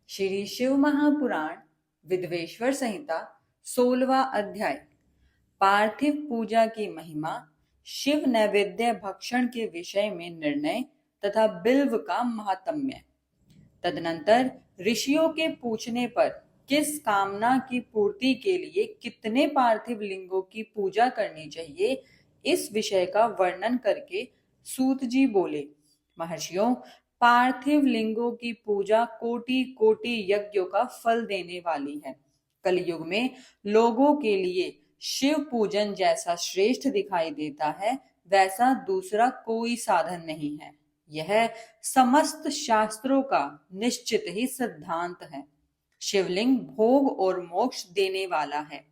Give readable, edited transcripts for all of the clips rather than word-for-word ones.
श्री शिव महापुराण विद्वेश्वर संहिता 16वां अध्याय। पार्थिव पूजा की महिमा, शिव नैवेद्य भक्षण के विषय में निर्णय तथा बिल्व का महात्म्य। तदनंतर ऋषियों के पूछने पर किस कामना की पूर्ति के लिए कितने पार्थिव लिंगों की पूजा करनी चाहिए, इस विषय का वर्णन करके सूत जी बोले, महर्षियों, पार्थिव लिंगों की पूजा कोटि कोटि यज्ञों का फल देने वाली है। कलयुग में लोगों के लिए शिव पूजन जैसा श्रेष्ठ दिखाई देता है, वैसा दूसरा कोई साधन नहीं है। यह समस्त शास्त्रों का निश्चित ही सिद्धांत है। शिवलिंग भोग और मोक्ष देने वाला है।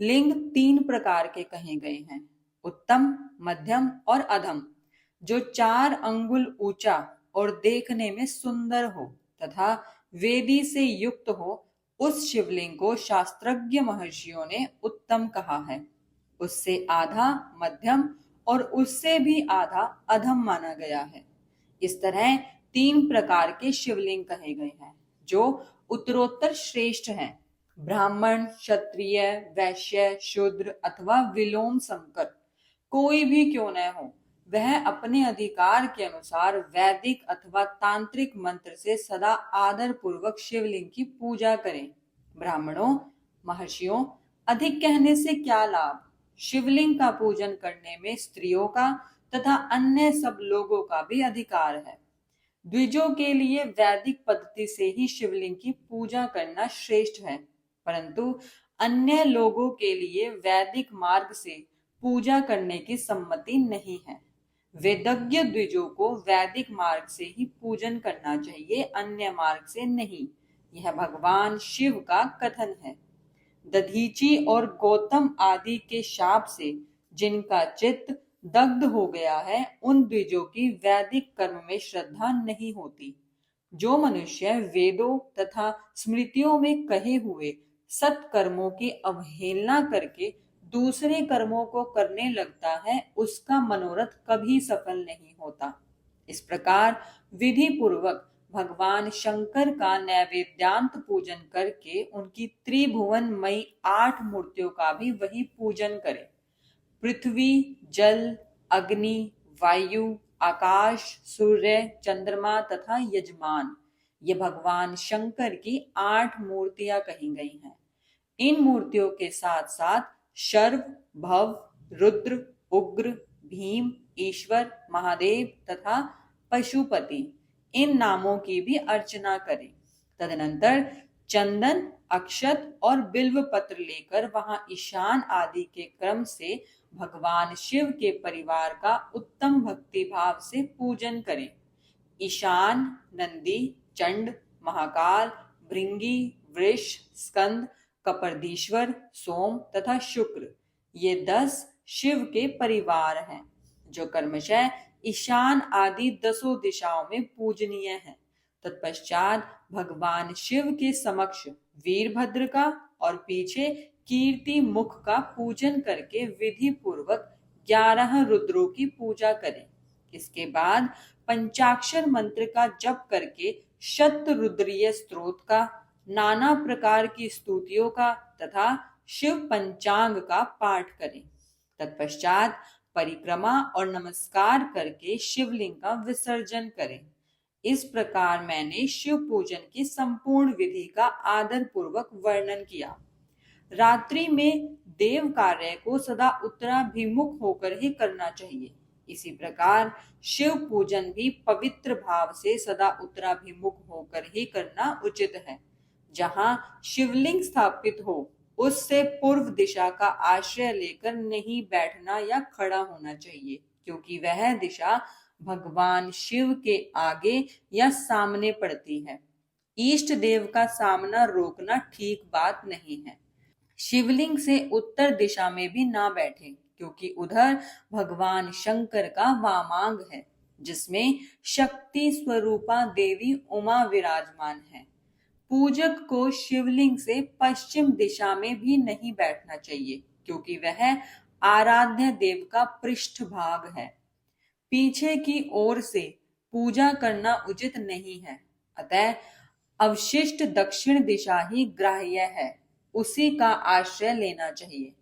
लिंग 3 प्रकार के कहे गए हैं, उत्तम, मध्यम और अधम। जो 4 अंगुल ऊंचा और देखने में सुंदर हो तथा वेदी से युक्त हो, उस शिवलिंग को शास्त्रज्ञ महर्षियों ने उत्तम कहा है। उससे आधा मध्यम और उससे भी आधा अधम माना गया है। इस तरह 3 प्रकार के शिवलिंग कहे गए हैं, जो उत्तरोत्तर श्रेष्ठ हैं। ब्राह्मण, क्षत्रिय, वैश्य, शूद्र अथवा विलोम संकर कोई भी क्यों न हो, वह अपने अधिकार के अनुसार वैदिक अथवा तांत्रिक मंत्र से सदा आदर पूर्वक शिवलिंग की पूजा करें। ब्राह्मणों, महर्षियों, अधिक कहने से क्या लाभ? शिवलिंग का पूजन करने में स्त्रियों का तथा अन्य सब लोगों का भी अधिकार है। द्विजों के लिए वैदिक पद्धति से ही शिवलिंग की पूजा करना श्रेष्ठ है, परंतु अन्य लोगों के लिए वैदिक मार्ग से पूजा करने की सम्मति नहीं है। वेदज्ञ द्विजों को वैदिक मार्ग से ही पूजन करना चाहिए, अन्य मार्ग से नहीं। यह भगवान शिव का कथन है। दधीची और गौतम आदि के शाप से जिनका चित्त दग्ध हो गया है, उन द्विजों की वैदिक कर्म में श्रद्धा नहीं होती। जो मनुष्य वेदों तथा स्मृतियों में कहे हुए सत्कर्मों की अवहेलना करके दूसरे कर्मों को करने लगता है, उसका मनोरथ कभी सफल नहीं होता। इस प्रकार विधि पूर्वक भगवान शंकर का नैवेद्यांत पूजन करके उनकी त्रिभुवनमयी 8 मूर्तियों का भी वही पूजन करें। पृथ्वी, जल, अग्नि, वायु, आकाश, सूर्य, चंद्रमा तथा यजमान, ये भगवान शंकर की 8 मूर्तियां कही गई हैं। इन मूर्तियों के साथ साथ शर्व, भव, रुद्र, उग्र, भीम, ईश्वर, महादेव तथा पशुपति, इन नामों की भी अर्चना करें। तदनंतर चंदन, अक्षत और बिल्व पत्र लेकर वहां ईशान आदि के क्रम से भगवान शिव के परिवार का उत्तम भक्ति भाव से पूजन करें। ईशान, नंदी, चंड, महाकाल, भृंगी, वृष, स्कंद, कपर्दीश्वर, सोम तथा शुक्र, ये 10 शिव के परिवार हैं, जो कर्मशः ईशान आदि 10 दिशाओं में पूजनीय हैं। तत्पश्चात भगवान शिव के समक्ष वीरभद्र का और पीछे कीर्ति मुख का पूजन करके विधि पूर्वक 11 रुद्रों की पूजा करें। इसके बाद पंचाक्षर मंत्र का जप करके शत रुद्रीय स्तोत्र का, नाना प्रकार की स्तुतियों का तथा शिव पंचांग का पाठ करें। तत्पश्चात परिक्रमा और नमस्कार करके शिवलिंग का विसर्जन करें। इस प्रकार मैंने शिव पूजन की संपूर्ण विधि का आदर पूर्वक वर्णन किया। रात्रि में देव कार्य को सदा उत्तराभिमुख होकर ही करना चाहिए। इसी प्रकार शिव पूजन भी पवित्र भाव से सदा उत्तराभिमुख होकर ही करना उचित है। जहां शिवलिंग स्थापित हो, उससे पूर्व दिशा का आश्रय लेकर नहीं बैठना या खड़ा होना चाहिए, क्योंकि वह दिशा भगवान शिव के आगे या सामने पड़ती है। इष्ट देव का सामना रोकना ठीक बात नहीं है। शिवलिंग से उत्तर दिशा में भी ना बैठे, क्योंकि उधर भगवान शंकर का वामांग है, जिसमें शक्ति स्वरूपा देवी उमा विराजमान है। पूजक को शिवलिंग से पश्चिम दिशा में भी नहीं बैठना चाहिए, क्योंकि वह आराध्य देव का पृष्ठ भाग है। पीछे की ओर से पूजा करना उचित नहीं है। अतः अवशिष्ट दक्षिण दिशा ही ग्राह्य है, उसी का आश्रय लेना चाहिए।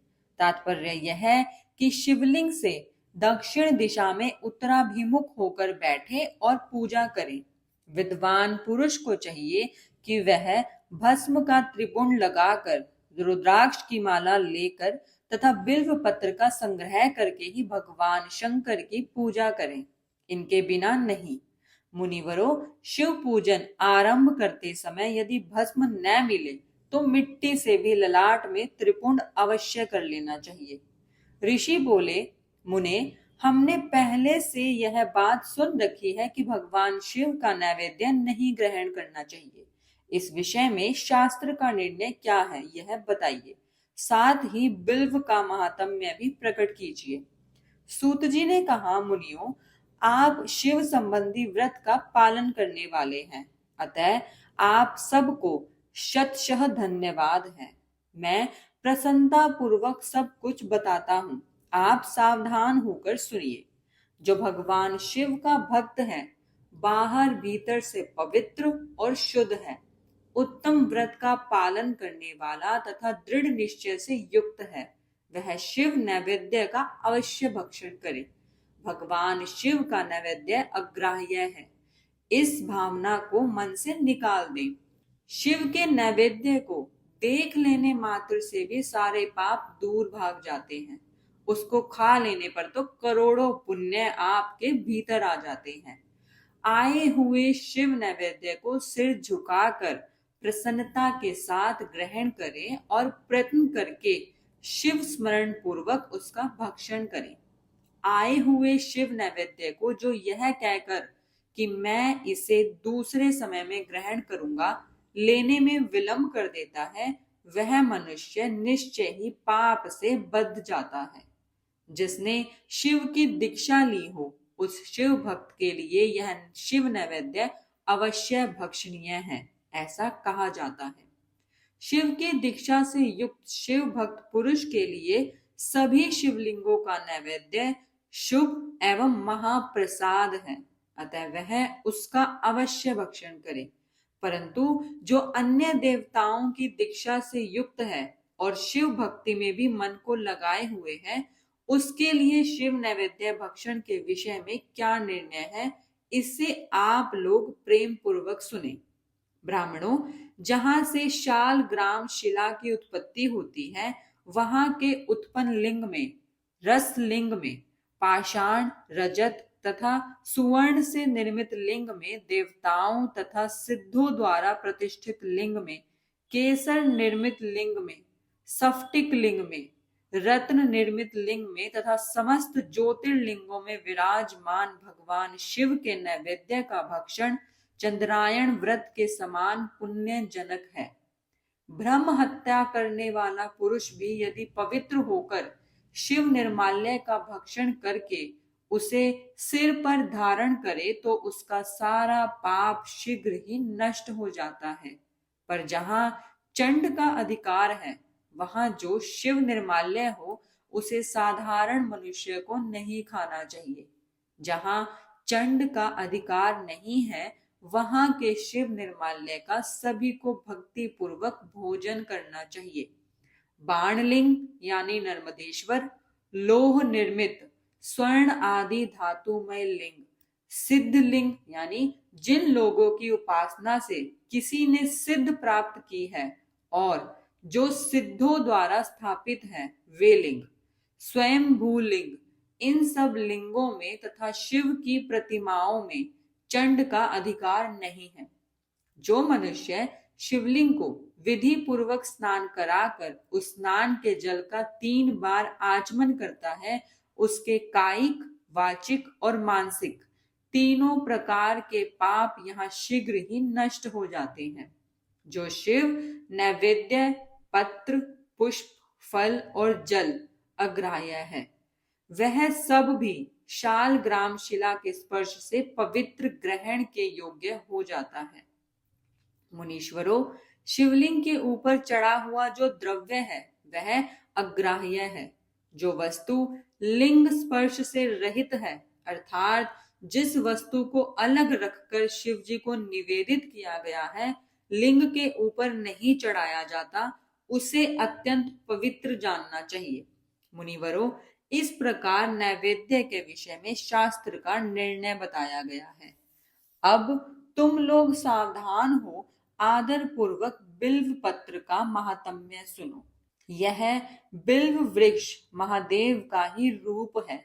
तात्पर्य यह है कि शिवलिंग से दक्षिण दिशा में उत्तराभिमुख होकर बैठे और पूजा करें। विद्वान पुरुष को चाहिए कि वह भस्म का त्रिपुंड लगाकर, रुद्राक्ष की माला लेकर तथा बिल्व पत्र का संग्रह करके ही भगवान शंकर की पूजा करें, इनके बिना नहीं। मुनिवरों, शिव पूजन आरंभ करते समय यदि भस्म न मिले तो मिट्टी से भी ललाट में त्रिपुंड अवश्य कर लेना चाहिए। ऋषि बोले, मुने, हमने पहले से यह बात सुन रखी है कि भगवान शिव का नैवेद्य नहीं ग्रहण करना चाहिए। इस विषय में शास्त्र का निर्णय क्या है, यह बताइए। साथ ही बिल्व का महात्म्य भी प्रकट कीजिए। सूत जी ने कहा, मुनियों, आप शिव संबंधी व्रत का पालन करने वाले हैं, अतः आप सबको शतशः धन्यवाद है। मैं प्रसन्नता पूर्वक सब कुछ बताता हूँ, आप सावधान होकर सुनिए। जो भगवान शिव का भक्त है, बाहर भीतर से पवित्र और शुद्ध है, उत्तम व्रत का पालन करने वाला तथा दृढ़ निश्चय से युक्त है, वह शिव नैवेद्य का अवश्य भक्षण करे। भगवान शिव का नैवेद्य अग्राह्य है, इस भावना को मन से निकाल दें। शिव के नैवेद्य को देख लेने मात्र से भी सारे पाप दूर भाग जाते हैं। उसको खा लेने पर तो करोड़ों पुण्य आपके भीतर आ जाते हैं। आए हुए शिव नैवेद्य को सिर झुकाकर प्रसन्नता के साथ ग्रहण करें और प्रयत्न करके शिव स्मरण पूर्वक उसका भक्षण करें। आए हुए शिव नैवेद्य को जो यह कहकर कि मैं इसे दूसरे समय में ग्रहण करूंगा, लेने में विलंब कर देता है, वह मनुष्य निश्चय ही पाप से बद्ध जाता है। जिसने शिव की दीक्षा ली हो, उस शिव भक्त के लिए यह शिव नैवेद्य अवश्य भक्षणीय है, ऐसा कहा जाता है। शिव की दीक्षा से युक्त शिव भक्त पुरुष के लिए सभी शिवलिंगों का नैवेद्य शुभ एवं महाप्रसाद है, अतः वह उसका अवश्य भक्षण करे। परंतु जो अन्य देवताओं की दीक्षा से युक्त है और शिव भक्ति में भी मन को लगाए हुए है, उसके लिए शिव नैवेद्य भक्षण के विषय में क्या निर्णय है, इससे आप लोग प्रेम पूर्वक सुने। ब्राह्मणों, जहां से शाल ग्राम शिला की उत्पत्ति होती है, वहां के उत्पन्न लिंग में, रस लिंग में, पाषाण, रजत तथा सुवर्ण से निर्मित लिंग में, देवताओं तथा सिद्धों द्वारा प्रतिष्ठित लिंग में, केसर निर्मित लिंग में, स्फटिक लिंग में, रत्न निर्मित लिंग में तथा समस्त ज्योतिर्लिंगों में विराजमान भगवान शिव के नैवेद्य का भक्षण चंद्रायण व्रत के समान पुण्य जनक है। ब्रह्म हत्या करने वाला पुरुष भी यदि पवित्र होकर शिव निर्माल्य का भक्षण करके उसे सिर पर धारण करे तो उसका सारा पाप शीघ्र ही नष्ट हो जाता है। पर जहां चंड का अधिकार है, वहां जो शिव निर्माल्य हो उसे साधारण मनुष्य को नहीं खाना चाहिए। जहां चंड का अधिकार नहीं है, वहां के शिव निर्माल्य का सभी को भक्ति पूर्वक भोजन करना चाहिए। बाणलिंग यानी नर्मदेश्वर, लोह निर्मित स्वर्ण आदि धातुमय लिंग, सिद्धलिंग यानी जिन लोगों की उपासना से किसी ने सिद्ध प्राप्त की है और जो सिद्धों द्वारा स्थापित है, वे लिंग, स्वयंभू लिंग, इन सब लिंगों में तथा शिव की प्रतिमाओं में चंड का अधिकार नहीं है। जो मनुष्य शिवलिंग को विधि पूर्वक स्नान कराकर उस स्नान के जल का 3 बार आचमन करता है, उसके कायिक, वाचिक और मानसिक तीनों प्रकार के पाप यहाँ शीघ्र ही नष्ट हो जाते हैं। जो शिव नैवेद्य, पत्र, पुष्प, फल और जल अग्राह्य है, वह सब भी शाल ग्राम शिला के स्पर्श से पवित्र ग्रहण के योग्य हो जाता है। मुनीश्वरों, शिवलिंग के ऊपर चढ़ा हुआ जो द्रव्य है वह अग्राह्य है। जो वस्तु लिंग स्पर्श से रहित है, अर्थात जिस वस्तु को अलग रखकर शिव जी को निवेदित किया गया है, लिंग के ऊपर नहीं चढ़ाया जाता, उसे अत्यंत पवित्र जानना चाहिए। मुनिवरों, इस प्रकार नैवेद्य के विषय में शास्त्र का निर्णय बताया गया है। अब तुम लोग सावधान हो, आदर पूर्वक बिल्व पत्र का महात्म्य सुनो। यह बिल्व वृक्ष महादेव का ही रूप है।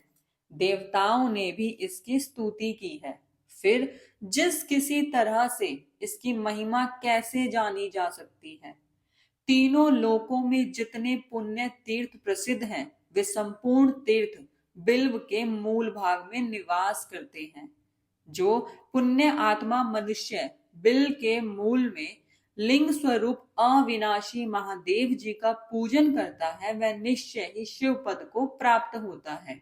देवताओं ने भी इसकी स्तुति की है। फिर जिस किसी तरह से इसकी महिमा कैसे जानी जा सकती है? तीनों लोकों में जितने पुण्य तीर्थ प्रसिद्ध हैं, वे संपूर्ण तीर्थ बिल्व के मूल भाग में निवास करते हैं। जो पुण्य आत्मा मनुष्य बिल के मूल में लिंग स्वरूप अविनाशी महादेव जी का पूजन करता है, वह निश्चय ही शिव पद को प्राप्त होता है।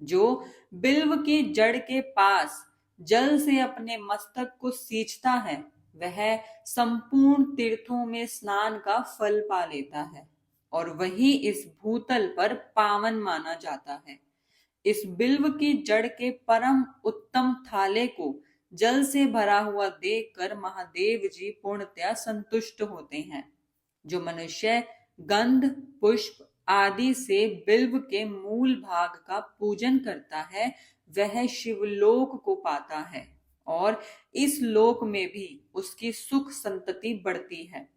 जो बिल्व की जड़ के पास जल से अपने मस्तक को सींचता है, वह संपूर्ण तीर्थों में स्नान का फल पा लेता है और वही इस भूतल पर पावन माना जाता है। इस बिल्व की जड़ के परम उत्तम थाले को जल से भरा हुआ देखकर महादेव जी पूर्णतया संतुष्ट होते हैं। जो मनुष्य गंध पुष्प आदि से बिल्व के मूल भाग का पूजन करता है, वह शिवलोक को पाता है और इस लोक में भी उसकी सुख संतति बढ़ती है।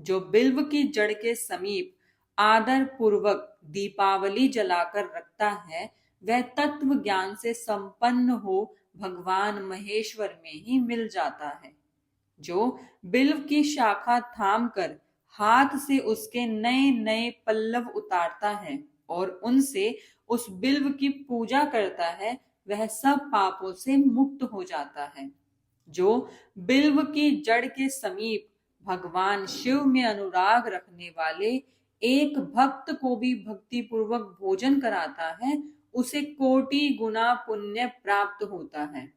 जो बिल्व की जड़ के समीप आदर पूर्वक दीपावली जलाकर रखता है, वह तत्व ज्ञान से संपन्न हो भगवान महेश्वर में ही मिल जाता है। जो बिल्व की शाखा थाम कर हाथ से उसके नए नए पल्लव उतारता है और उनसे उस बिल्व की पूजा करता है, वह सब पापों से मुक्त हो जाता है। जो बिल्व की जड़ के समीप भगवान शिव में अनुराग रखने वाले एक भक्त को भी भक्ति पूर्वक भोजन कराता है, उसे कोटि गुना पुण्य प्राप्त होता है।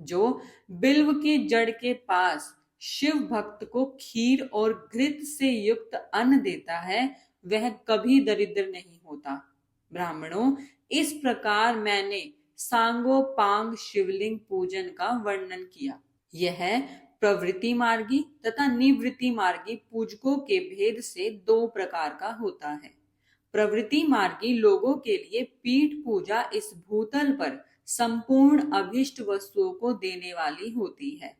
जो बिल्व की जड़ के पास शिव भक्त को खीर और घृत से युक्त अन्न देता है, वह कभी दरिद्र नहीं होता। ब्राह्मणों, इस प्रकार मैंने सांगोपांग शिवलिंग पूजन का वर्णन किया। यह प्रवृत्ति मार्गी तथा निवृत्ति मार्गी पूजकों के भेद से दो प्रकार का होता है। प्रवृत्ति मार्गी लोगों के लिए पीठ पूजा इस भूतल पर संपूर्ण अभिष्ट वस्तुओं को देने वाली होती है।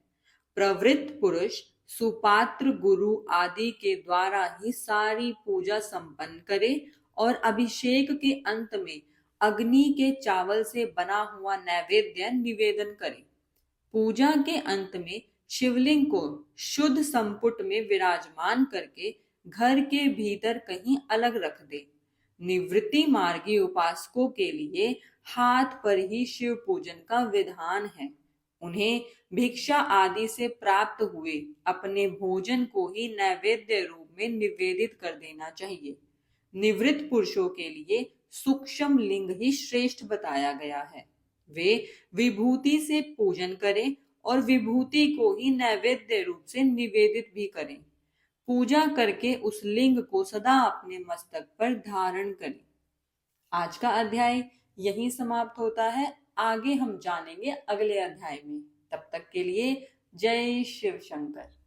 प्रवृत्त पुरुष सुपात्र गुरु आदि के द्वारा ही सारी पूजा संपन्न करे और अभिषेक के अंत में अग्नि के चावल से बना हुआ नैवेद्य निवेदन करे। पूजा के अंत में शिवलिंग को शुद्ध संपुट में विराजमान करके घर के भीतर कहीं अलग रख दे। निवृत्ति मार्गी उपासकों के लिए हाथ पर ही शिव पूजन का विधान है। उन्हें भिक्षा आदि से प्राप्त हुए अपने भोजन को ही नैवेद्य रूप में निवेदित कर देना चाहिए। निवृत्त पुरुषों के लिए सूक्ष्म लिंग ही श्रेष्ठ बताया गया है। वे विभूति से पूजन करें और विभूति को ही नैवेद्य रूप से निवेदित भी करें। पूजा करके उस लिंग को सदा अपने मस्तक पर धारण करें। आज का अध्याय यहीं समाप्त होता है। आगे हम जानेंगे अगले अध्याय में। तब तक के लिए जय शिव शंकर।